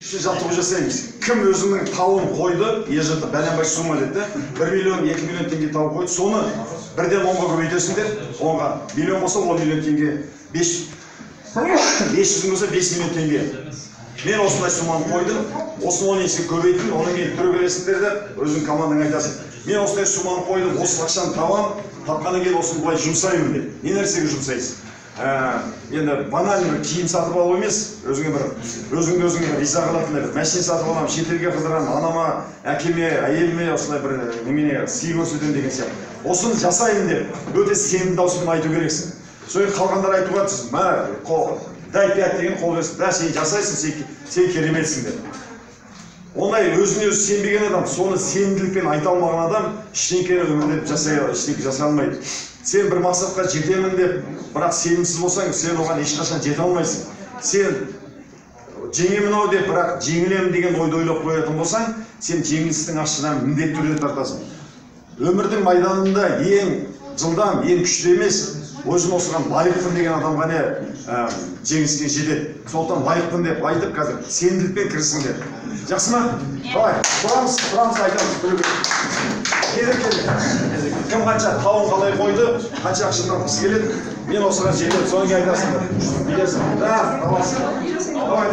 Жаттығу жасаймыз. Кім өзінің тауын қойды, ежеті бәленбай сума деді, 1 миллион, 2 миллион теңге тау қойды, соны бірден 10-ға көбейтесіңдер, 10-ға миллион болса 10 миллион теңге, 500 болса 5 миллион теңге. Мен осындай суманы қойдым, осыны 10 есе көбейтін, оны мен түргелесіңдер деп, өзің командаң айтасың. Мен осындай суманы қойдым, осы ақшаны табам, тапқаннан кейін осыны былай жұмсаймын деп. Не нәрсеге жұмсайсыз? Енді банальный бір киім сатып алу емес, өзіңе бір риза қылатындай бір машина сатып аламын, шетелге қыдырамын, анама, әкеме, әйеліме осындай бір немене сый көрсетемін деген сияқты. Осыны жасаймын деп, өте сенімді дауыспен айту керексің. Сол қалғандар айтуға сіз, дай 5 деген қол берсін, да сен жасайсың, сен кереметсің деп. Ондай өзіне өзі сенбеген адам, соны сенімділікпен айта алмаған адам ештеңкені өмірде ештеңке жасай алмайды. Сен бір мақсатқа жетемін деп, бірақ сенімсіз болсаң, сен оған ешқашан жете алмайсың. Сен жеңемін ау деп, бірақ жеңілемін деген ойды ойлап қоятын болсаң, сен жеңілістің ащыдан міндетті түрде тартасың. Өмірдің майданында ең жылдам, ең күшті емес, өзін осыған лайықпын деген адам ғана жеңіске жетеді. Сондықтан лайықпын деп айтып, қазір сенімділікпен кірісіңдер. Жақсы ма? Давай, тұрамыз айтамыз. Кім қанша тауын қалай қойды, қанша ақша тапқысы келеді, мен осыған жетеді, соны айтасыңдар. Білесің. Да, давай. Давай,